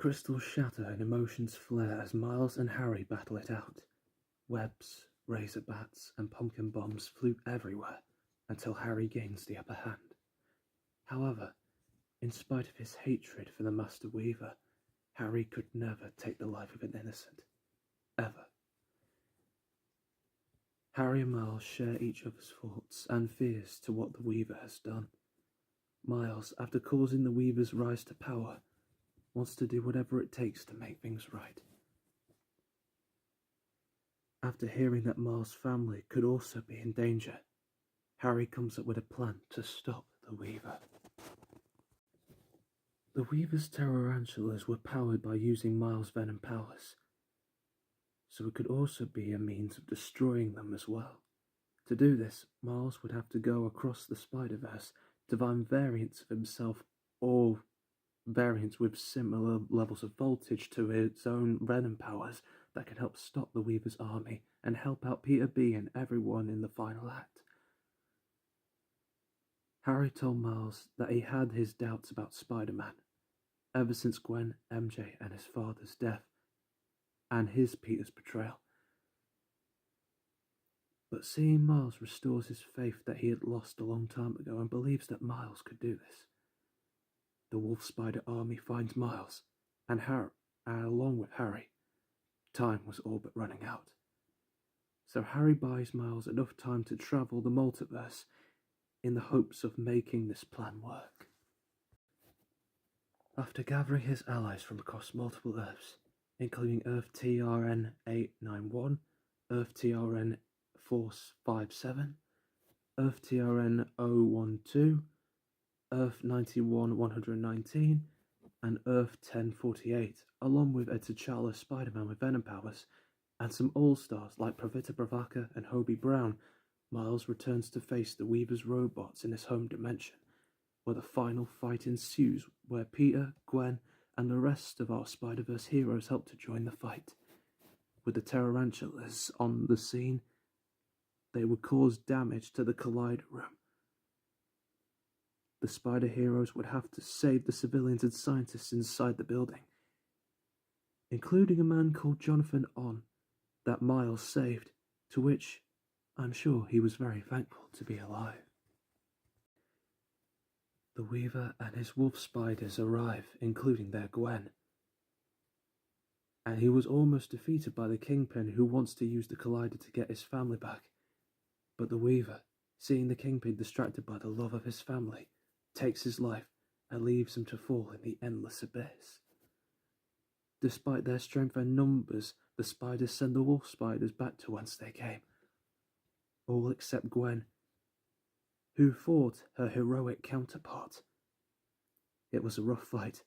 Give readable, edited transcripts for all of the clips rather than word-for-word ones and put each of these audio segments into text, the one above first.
Crystals shatter and emotions flare as Miles and Harry battle it out. Webs, razor bats, and pumpkin bombs flew everywhere until Harry gains the upper hand. However, in spite of his hatred for the Master Weaver, Harry could never take the life of an innocent. Ever. Harry and Miles share each other's thoughts and fears to what the Weaver has done. Miles, after causing the Weaver's rise to power, wants to do whatever it takes to make things right. After hearing that Miles' family could also be in danger, Harry comes up with a plan to stop the Weaver. The Weaver's tarantulas were powered by using Miles' venom powers, so it could also be a means of destroying them as well. To do this, Miles would have to go across the Spider-Verse to find variants of himself or variants with similar levels of voltage to its own venom powers that can help stop the Weaver's army and help out Peter B and everyone in the final act. Harry told Miles that he had his doubts about Spider-Man, ever since Gwen, MJ, and his father's death, and his Peter's betrayal. But seeing Miles restores his faith that he had lost a long time ago and believes that Miles could do this. The Wolf Spider army finds Miles, and along with Harry. Time was all but running out. So Harry buys Miles enough time to travel the multiverse in the hopes of making this plan work. After gathering his allies from across multiple Earths, including Earth TRN 891, Earth TRN 457, Earth TRN 012, Earth 91-119, and Earth 1048, along with a T'Challa Spider-Man with venom powers, and some all-stars like Pravita Pravaka and Hobie Brown, Miles returns to face the Weaver's robots in his home dimension, where the final fight ensues, where Peter, Gwen, and the rest of our Spider-Verse heroes help to join the fight. With the tarantulas on the scene, they would cause damage to the Collider Room. The Spider heroes would have to save the civilians and scientists inside the building, including a man called Jonathan On, that Miles saved, to which I'm sure he was very thankful to be alive. The Weaver and his wolf spiders arrive, including their Gwen, and he was almost defeated by the Kingpin, who wants to use the Collider to get his family back. But the Weaver, seeing the Kingpin distracted by the love of his family, takes his life and leaves him to fall in the endless abyss. Despite their strength and numbers, the spiders send the wolf spiders back to whence they came. All except Gwen, who fought her heroic counterpart. It was a rough fight,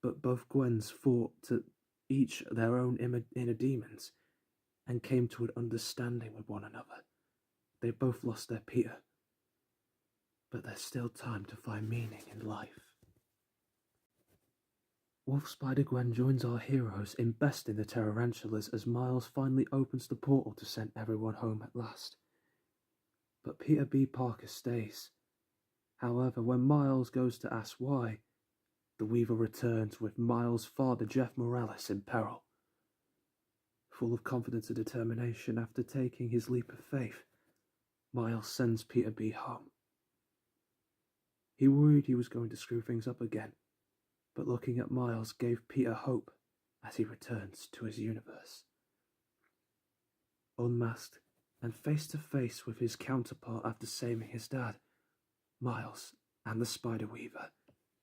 but both Gwens fought to each their own inner demons and came to an understanding with one another. They both lost their Peter, but there's still time to find meaning in life. Wolf Spider-Gwen joins our heroes in besting the tarantulas as Miles finally opens the portal to send everyone home at last. But Peter B. Parker stays. However, when Miles goes to ask why, the Weaver returns with Miles' father Jeff Morales in peril. Full of confidence and determination after taking his leap of faith, Miles sends Peter B. home. He worried he was going to screw things up again, but looking at Miles gave Peter hope as he returns to his universe. Unmasked and face to face with his counterpart after saving his dad, Miles and the Spider Weaver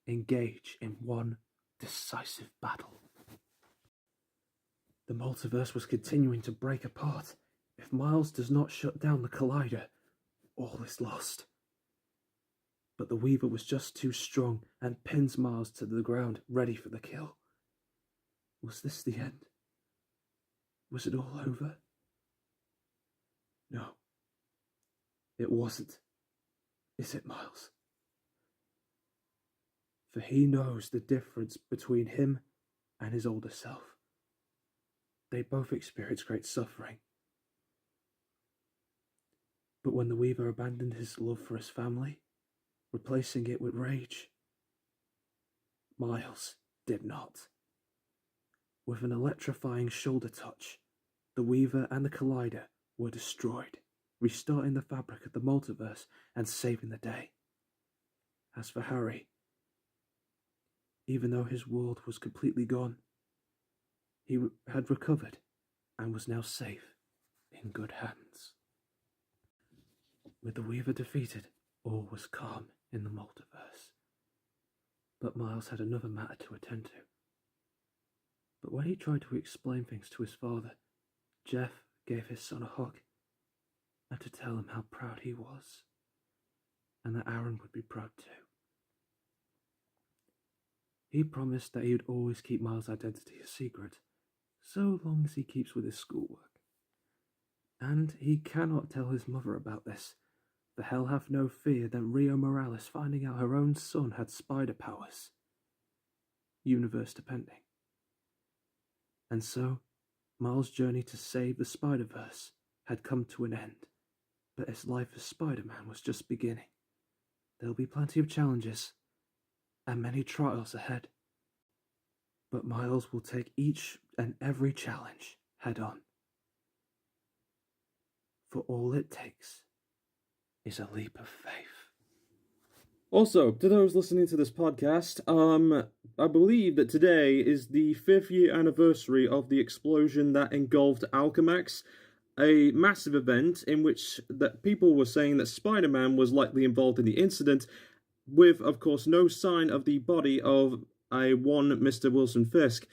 engage in one decisive battle. The multiverse was continuing to break apart. If Miles does not shut down the Collider, all is lost. But the Weaver was just too strong and pins Miles to the ground, ready for the kill. Was this the end? Was it all over? No, it wasn't. Is it, Miles? For he knows the difference between him and his older self. They both experienced great suffering. But when the Weaver abandoned his love for his family, replacing it with rage, Miles did not. With an electrifying shoulder touch, the Weaver and the Collider were destroyed, restarting the fabric of the multiverse and saving the day. As for Harry, even though his world was completely gone, he had recovered and was now safe in good hands. With the Weaver defeated, all was calm in the multiverse. But Miles had another matter to attend to. But when he tried to explain things to his father, Jeff gave his son a hug and to tell him how proud he was, and that Aaron would be proud too. He promised that he would always keep Miles' identity a secret, so long as he keeps with his schoolwork. And he cannot tell his mother about this, for hell have no fear that Rio Morales finding out her own son had spider powers. Universe depending. And so, Miles' journey to save the Spider-Verse had come to an end, but his life as Spider-Man was just beginning. There'll be plenty of challenges, and many trials ahead. But Miles will take each and every challenge head on. For all it takes is a leap of faith. Also, to those listening to this podcast, I believe that today is the 5th year anniversary of the explosion that engulfed Alchemax, a massive event in which that people were saying that Spider-Man was likely involved in the incident, with, of course, no sign of the body of one Mr. Wilson Fisk.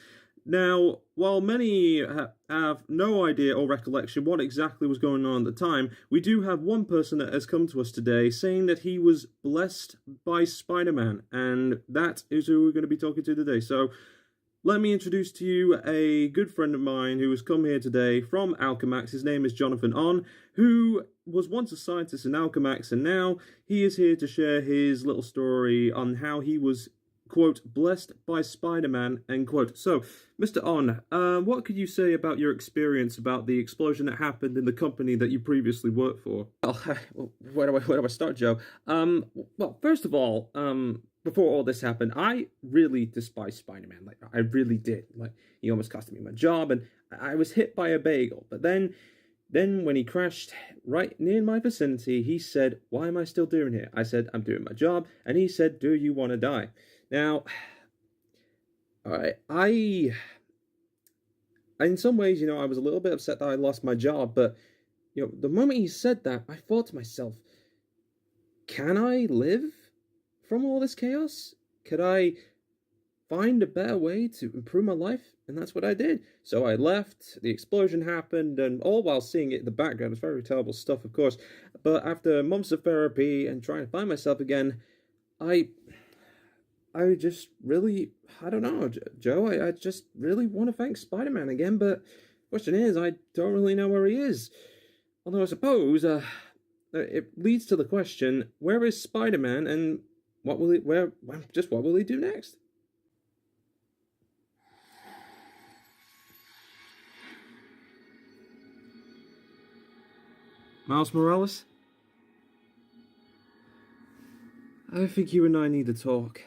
Now, while many have no idea or recollection what exactly was going on at the time, we do have one person that has come to us today saying that he was blessed by Spider-Man, and that is who we're going to be talking to today. So, let me introduce to you a good friend of mine who has come here today from Alchemax. His name is Jonathan On, who was once a scientist in Alchemax, and now he is here to share his little story on how he was, quote, blessed by Spider-Man, end quote. So, Mr. On, what could you say about your experience about the explosion that happened in the company that you previously worked for? Well, where do I start, Joe? Well, first of all, before all this happened, I really despised Spider-Man. Like, I really did. Like, he almost cost me my job, and I was hit by a bagel. But then when he crashed right near my vicinity, he said, "Why am I still doing here?" I said, "I'm doing my job," and he said, "Do you want to die?" Now, I in some ways, I was a little bit upset that I lost my job, but, the moment he said that, I thought to myself, can I live from all this chaos? Could I find a better way to improve my life? And that's what I did. So I left, the explosion happened, and all while seeing it in the background. It's very terrible stuff, of course. But after months of therapy and trying to find myself again, I just really, I don't know, Joe, I just really want to thank Spider-Man again, but the question is, I don't really know where he is. Although I suppose, it leads to the question, where is Spider-Man, and what will he do next? Miles Morales? I think you and I need to talk.